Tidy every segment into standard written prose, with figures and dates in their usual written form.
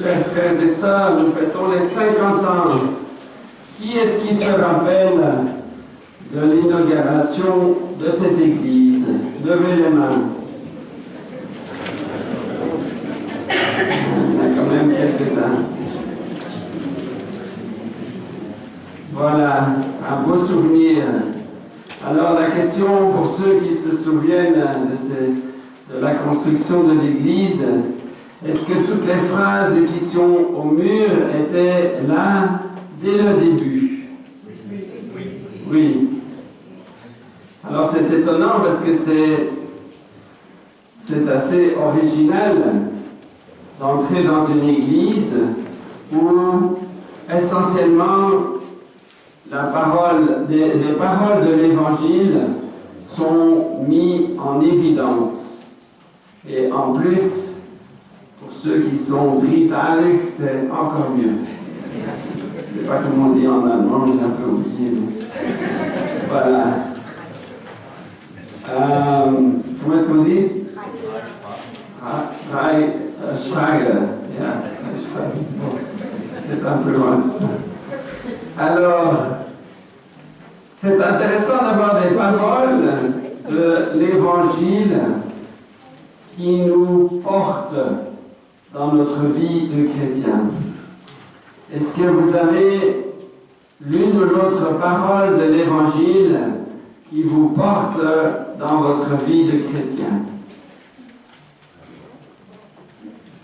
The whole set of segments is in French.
Chers frères et sœurs, nous fêtons les 50 ans. Qui est-ce qui se rappelle de l'inauguration de cette église? Levez les mains. Il y en a quand même quelques-uns. Voilà, un beau souvenir. Alors la question pour ceux qui se souviennent de la construction de l'église, est-ce que toutes les phrases qui sont au mur étaient là dès le début? Oui. Alors c'est étonnant parce que c'est assez original d'entrer dans une église où essentiellement les paroles de l'Évangile sont mises en évidence. Et en plus, pour ceux qui sont drittalig, c'est encore mieux. Je ne sais pas comment on dit en allemand, j'ai un peu oublié. Mais... Voilà. Comment est-ce qu'on dit? Schwager. C'est un peu loin de ça. Alors, c'est intéressant d'avoir des paroles de l'Évangile qui nous portent dans notre vie de chrétien. Est-ce que vous avez l'une ou l'autre parole de l'Évangile qui vous porte dans votre vie de chrétien?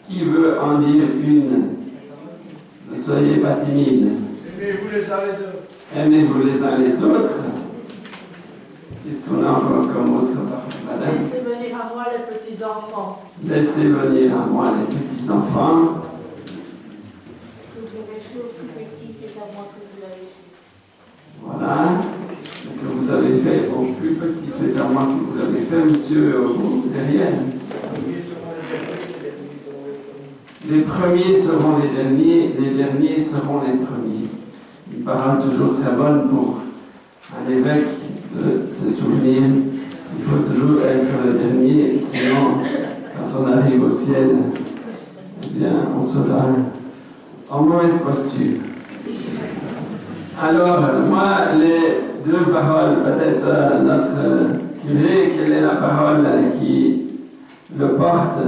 Qui veut en dire une? Ne soyez pas timide. Aimez-vous les uns les autres. Aimez-vous les uns les autres. Qu'est-ce qu'on a encore comme autre parole, madame? Laissez venir à moi les petits-enfants. Laissez venir à moi les petits-enfants. Que vous avez fait au plus petit, c'est à moi que vous l'avez fait. Voilà. Ce que vous avez fait au plus petit, c'est à moi que vous l'avez fait, monsieur, vous, derrière. Les premiers seront les derniers seront les premiers. Une parole toujours très bonne pour un évêque de se souvenir. Il faut toujours être le dernier, sinon, quand on arrive au ciel, eh bien, on sera en mauvaise posture. Alors, moi, les deux paroles, peut-être notre curé, quelle est la parole qui le porte?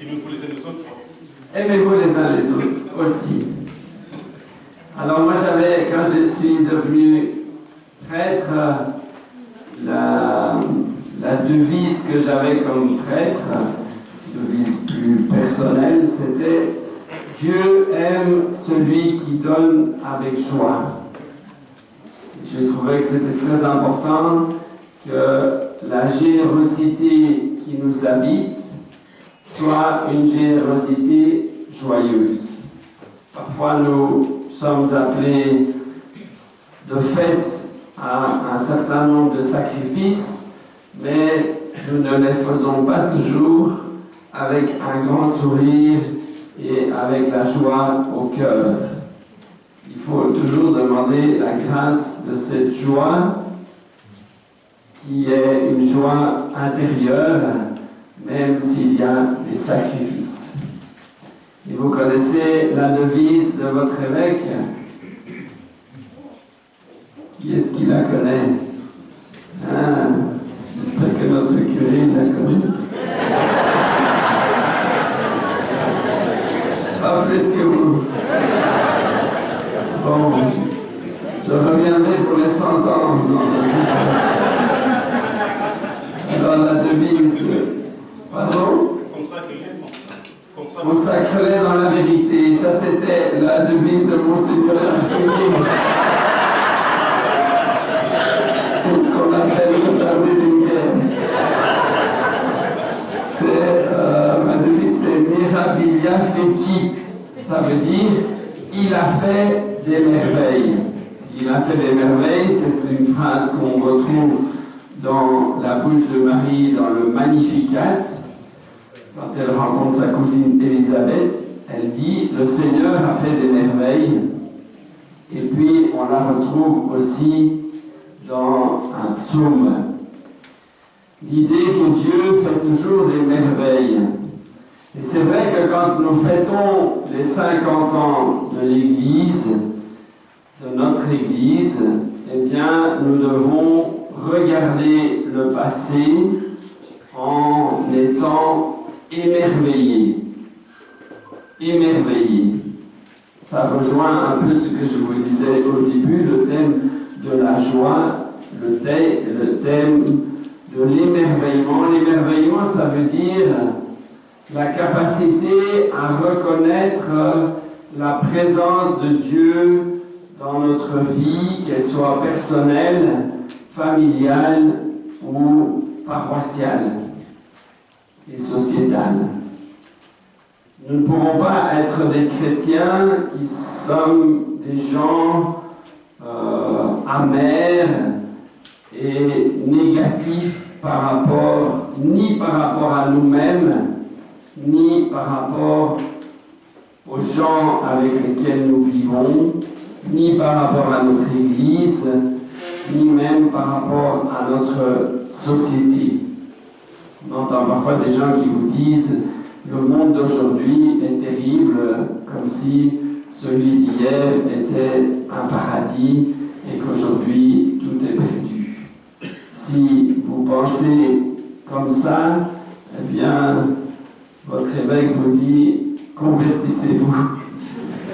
Aimez-vous les uns les autres. Aimez-vous les uns les autres aussi. Alors moi quand je suis devenu prêtre, la devise que j'avais comme prêtre, devise plus personnelle, c'était « Dieu aime celui qui donne avec joie ». Je trouvais que c'était très important que la générosité qui nous habite soit une générosité joyeuse. Parfois, nous sommes appelés de fait à un certain nombre de sacrifices, mais nous ne les faisons pas toujours avec un grand sourire et avec la joie au cœur. Il faut toujours demander la grâce de cette joie qui est une joie intérieure, même s'il y a des sacrifices. Et vous connaissez la devise de votre évêque. Qui est-ce qui la connaît? J'espère que notre curé la connaît. Pas plus que vous. Bon, je reviendrai pour les 100 ans. Alors la devise... Pardon? Consacre-les dans la vérité. Ça, c'était la devise de Monseigneur Archénier. C'est ce qu'on appelle retarder d'une guerre. Ma devise, c'est Mirabilia fecit. Ça veut dire, il a fait des merveilles. Il a fait des merveilles, c'est une phrase qu'on retrouve dans la bouche de Marie, dans le Magnificat. Quand elle rencontre sa cousine Élisabeth, elle dit « Le Seigneur a fait des merveilles ». Et puis, on la retrouve aussi dans un psaume. L'idée que Dieu fait toujours des merveilles. Et c'est vrai que quand nous fêtons les 50 ans de l'Église, de notre Église, eh bien, nous devons regarder le passé en étant émerveillés. Émerveillés. Ça rejoint un peu ce que je vous disais au début, le thème de la joie, le thème de l'émerveillement. L'émerveillement, ça veut dire la capacité à reconnaître la présence de Dieu dans notre vie, qu'elle soit personnelle, familiale ou paroissiale et sociétale. Nous ne pourrons pas être des chrétiens qui sommes des gens amers et négatifs ni par rapport à nous-mêmes, ni par rapport aux gens avec lesquels nous vivons, ni par rapport à notre Église, ni même par rapport à notre société. On entend parfois des gens qui vous disent « le monde d'aujourd'hui est terrible », comme si celui d'hier était un paradis et qu'aujourd'hui tout est perdu. Si vous pensez comme ça, eh bien, votre évêque vous dit « convertissez-vous »,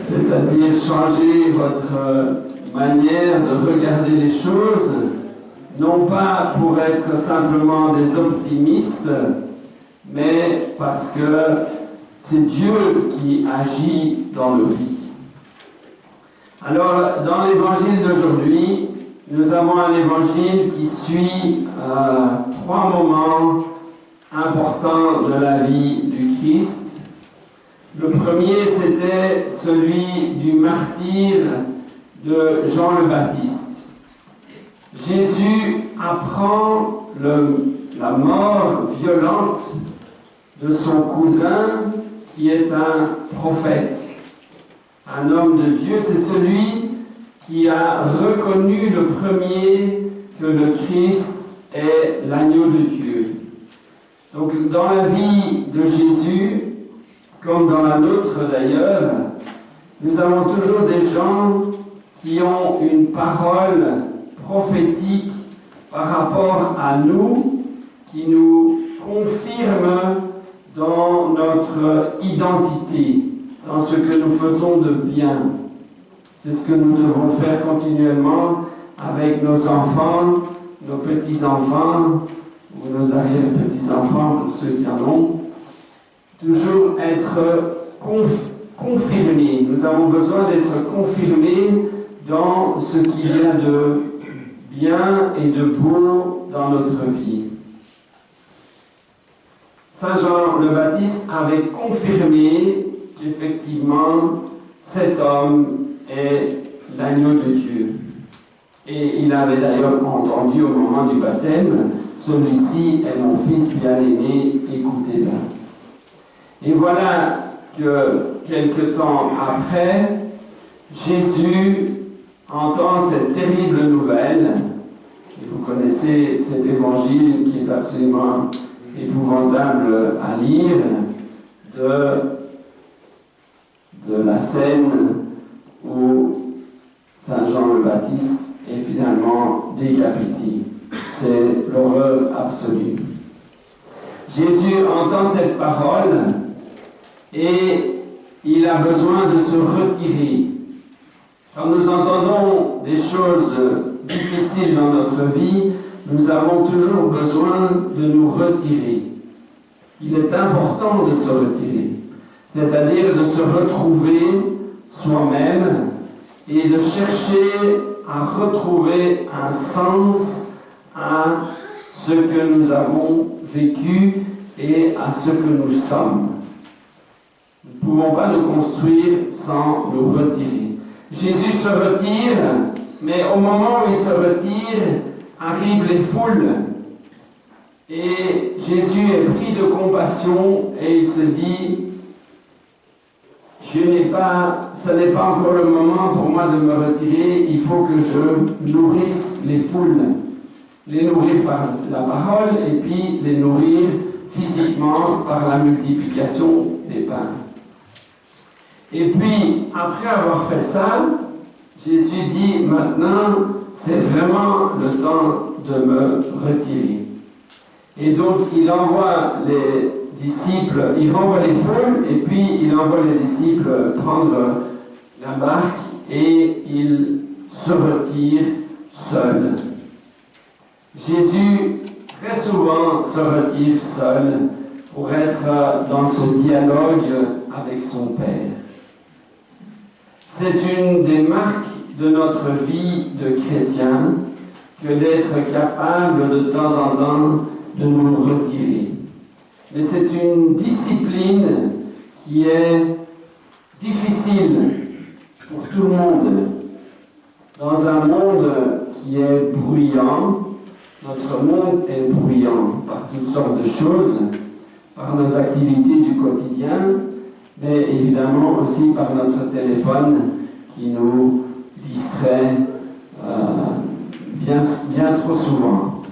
c'est-à-dire changez votre manière de regarder les choses, non pas pour être simplement des optimistes, mais parce que c'est Dieu qui agit dans nos vies. Alors, dans l'évangile d'aujourd'hui, nous avons un évangile qui suit 3 moments importants de la vie du Christ. Le premier, c'était celui du martyre de Jean le Baptiste. Jésus apprend la mort violente de son cousin qui est un prophète, un homme de Dieu. C'est celui qui a reconnu le premier que le Christ est l'agneau de Dieu. Donc dans la vie de Jésus, comme dans la nôtre d'ailleurs, nous avons toujours des gens qui ont une parole prophétique par rapport à nous, qui nous confirme dans notre identité, dans ce que nous faisons de bien. C'est ce que nous devons faire continuellement avec nos enfants, nos petits-enfants, ou nos arrière-petits-enfants, pour ceux qui en ont. Toujours être confirmés. Nous avons besoin d'être confirmés dans ce qu'il y a de bien et de beau dans notre vie. Saint Jean le Baptiste avait confirmé qu'effectivement cet homme est l'agneau de Dieu. Et il avait d'ailleurs entendu au moment du baptême, « Celui-ci est mon fils bien-aimé, écoutez-le ». Et voilà que quelque temps après, Jésus entend cette terrible nouvelle, et vous connaissez cet évangile qui est absolument épouvantable à lire, de la scène où Saint Jean le Baptiste est finalement décapité. C'est l'horreur absolue. Jésus entend cette parole et il a besoin de se retirer. Quand nous entendons des choses difficiles dans notre vie, nous avons toujours besoin de nous retirer. Il est important de se retirer, c'est-à-dire de se retrouver soi-même et de chercher à retrouver un sens à ce que nous avons vécu et à ce que nous sommes. Nous ne pouvons pas nous construire sans nous retirer. Jésus se retire, mais au moment où il se retire, arrivent les foules. Et Jésus est pris de compassion et il se dit, ce n'est pas encore le moment pour moi de me retirer, il faut que je nourrisse les foules. Les nourrir par la parole et puis les nourrir physiquement. physiquement par la multiplication des pains. Et puis, après avoir fait ça, Jésus dit, maintenant, c'est vraiment le temps de me retirer. Et donc, il envoie les disciples, il renvoie les foules, et puis il envoie les disciples prendre la barque, et il se retire seul. Jésus, très souvent, se retire seul pour être dans ce dialogue avec son Père. C'est une des marques de notre vie de chrétien que d'être capable de temps en temps de nous retirer. Mais c'est une discipline qui est difficile pour tout le monde. Dans un monde qui est bruyant, notre monde est bruyant par toutes sortes de choses, par nos activités du quotidien, mais évidemment aussi par notre téléphone qui nous distrait bien trop souvent.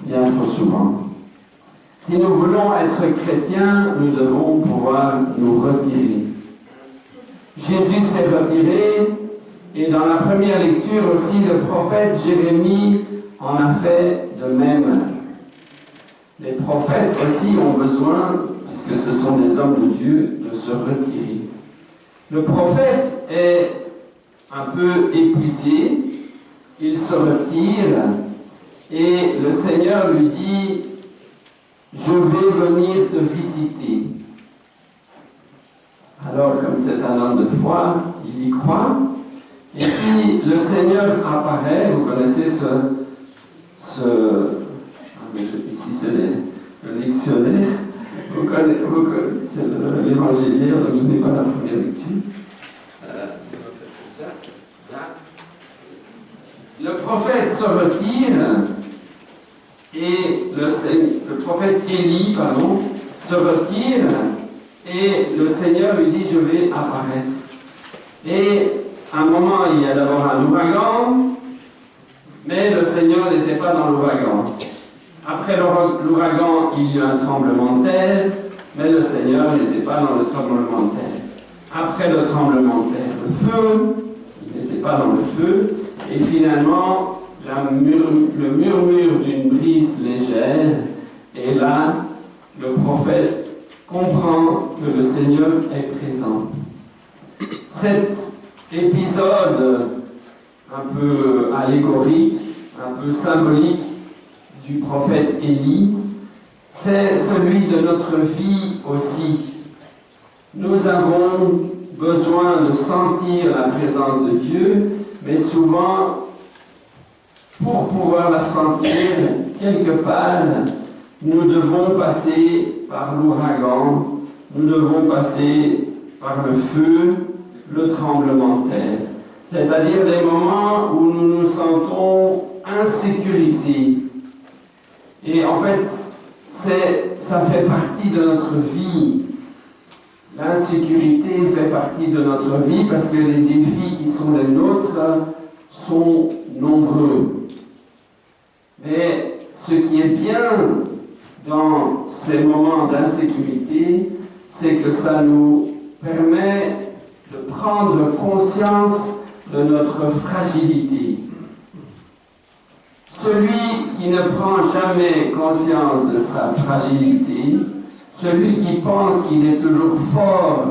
Si nous voulons être chrétiens, nous devons pouvoir nous retirer. Jésus s'est retiré, et dans la première lecture aussi, le prophète Jérémie en a fait de même. Les prophètes aussi ont besoin, puisque ce sont des hommes de Dieu, de se retirer. Le prophète est un peu épuisé, il se retire, et le Seigneur lui dit, je vais venir te visiter. Alors, comme c'est un homme de foi, il y croit. Et puis, le Seigneur apparaît. Vous connaissez ici, c'est le dictionnaire. C'est l'évangéliaire, donc je n'ai pas la première lecture. Le prophète se retire. Et le prophète Élie, se retire, et le Seigneur lui dit, je vais apparaître. Et à un moment, il y a d'abord un ouragan, mais le Seigneur n'était pas dans l'ouragan. Après l'ouragan, il y a eu un tremblement de terre, mais le Seigneur n'était pas dans le tremblement de terre. Après le tremblement de terre, le feu, il n'était pas dans le feu, et finalement, le murmure d'une brise légère, et là, le prophète comprend que le Seigneur est présent. Cet épisode un peu allégorique, un peu symbolique du prophète Élie, c'est celui de notre vie aussi. Nous avons besoin de sentir la présence de Dieu, mais souvent, pour pouvoir la sentir, quelque part, nous devons passer par l'ouragan, nous devons passer par le feu, le tremblement de terre. C'est-à-dire des moments où nous nous sentons insécurisés. Et en fait, ça fait partie de notre vie. L'insécurité fait partie de notre vie parce que les défis qui sont les nôtres sont nombreux. Mais ce qui est bien dans ces moments d'insécurité, c'est que ça nous permet de prendre conscience de notre fragilité. Celui qui ne prend jamais conscience de sa fragilité, celui qui pense qu'il est toujours fort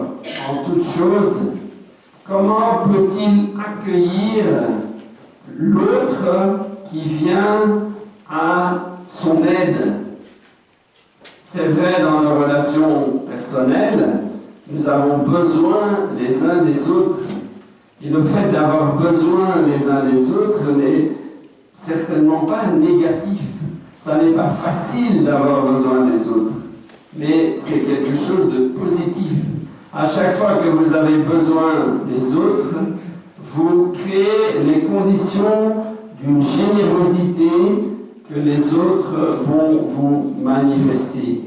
en toutes choses, comment peut-il accueillir l'autre qui vient à son aide? C'est vrai dans nos relations personnelles, nous avons besoin les uns des autres. Et le fait d'avoir besoin les uns des autres n'est certainement pas négatif. Ça n'est pas facile d'avoir besoin des autres, mais c'est quelque chose de positif. À chaque fois que vous avez besoin des autres, vous créez les conditions d'une générosité que les autres vont vous manifester.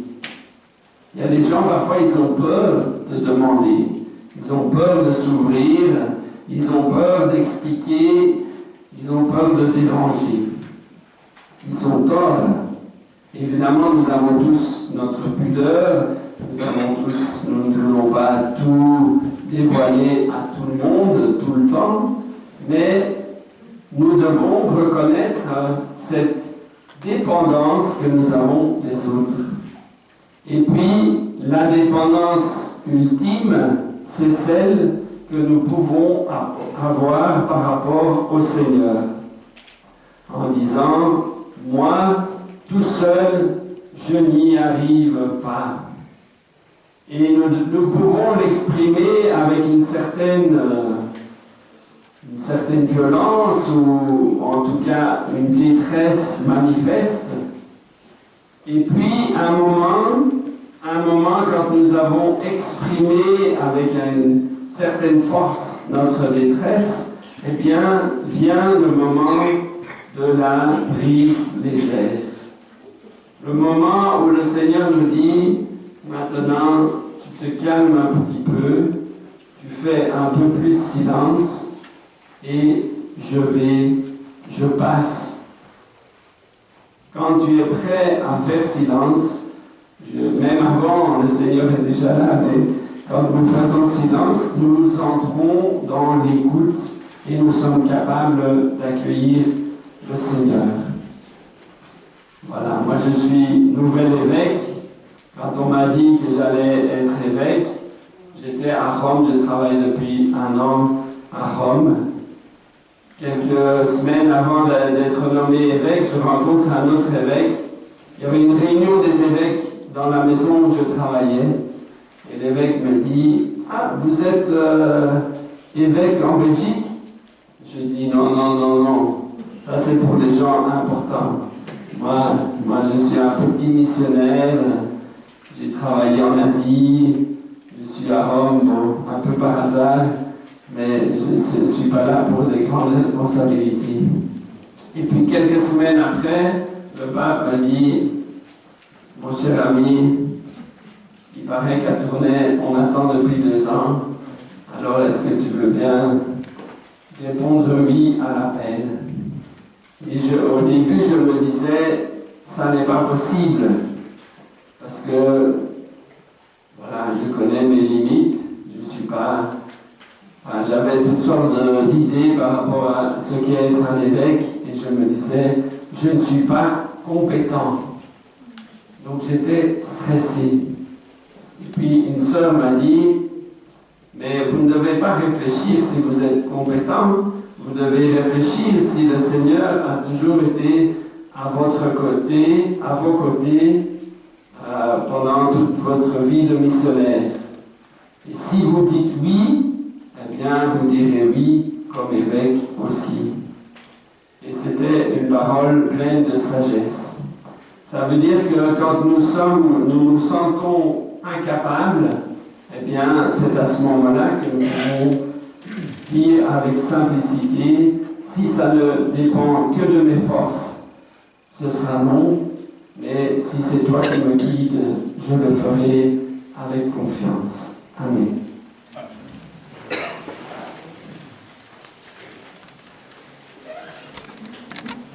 Il y a des gens, parfois, ils ont peur de demander, ils ont peur de s'ouvrir, ils ont peur d'expliquer, ils ont peur de déranger. Ils ont tort. Évidemment, nous avons tous notre pudeur, nous ne voulons pas tout dévoiler à tout le monde, tout le temps, mais nous devons reconnaître cette dépendance que nous avons des autres. Et puis, la dépendance ultime, c'est celle que nous pouvons avoir par rapport au Seigneur. En disant, moi, tout seul, je n'y arrive pas. Et nous pouvons l'exprimer avec une certaine violence ou en tout cas une détresse manifeste. Et puis, un moment quand nous avons exprimé avec une certaine force notre détresse, eh bien, vient le moment de la brise légère. Le moment où le Seigneur nous dit, maintenant, tu te calmes un petit peu, tu fais un peu plus silence et je passe. Quand tu es prêt à faire silence, même avant, le Seigneur est déjà là, mais quand nous faisons silence, nous entrons dans l'écoute et nous sommes capables d'accueillir le Seigneur. Voilà, moi je suis nouvel évêque. Quand on m'a dit que j'allais être évêque, j'étais à Rome, je travaille depuis 1 an à Rome. Quelques semaines avant d'être nommé évêque, je rencontre un autre évêque. Il y avait une réunion des évêques dans la maison où je travaillais. Et l'évêque me dit, « Ah, vous êtes évêque en Belgique ?» Je dis, « Non, ça c'est pour les gens importants. Moi je suis un petit missionnaire, j'ai travaillé en Asie, je suis à Rome, bon, un peu par hasard, mais je ne suis pas là pour des grandes responsabilités. » Et puis quelques semaines après, le pape m'a dit, « Mon cher ami, il paraît qu'à Tournai, on attend depuis 2 ans, alors est-ce que tu veux bien répondre oui à l'appel ?» Et au début, je me disais, ça n'est pas possible, parce que, voilà, je connais mes limites, je suis pas... Enfin, j'avais toutes sortes d'idées par rapport à ce qu'est être un évêque, et je me disais, je ne suis pas compétent. Donc j'étais stressé. Et puis une sœur m'a dit, mais vous ne devez pas réfléchir si vous êtes compétent, vous devez réfléchir si le Seigneur a toujours été à votre côté, à vos côtés, pendant toute votre vie de missionnaire. Et si vous dites oui, eh bien vous direz oui comme évêque aussi. Et c'était une parole pleine de sagesse. Ça veut dire que quand nous nous sentons incapables, eh bien c'est à ce moment-là que nous pouvons dire avec simplicité, si ça ne dépend que de mes forces, ce sera non, mais si c'est toi qui me guides, je le ferai avec confiance. Amen.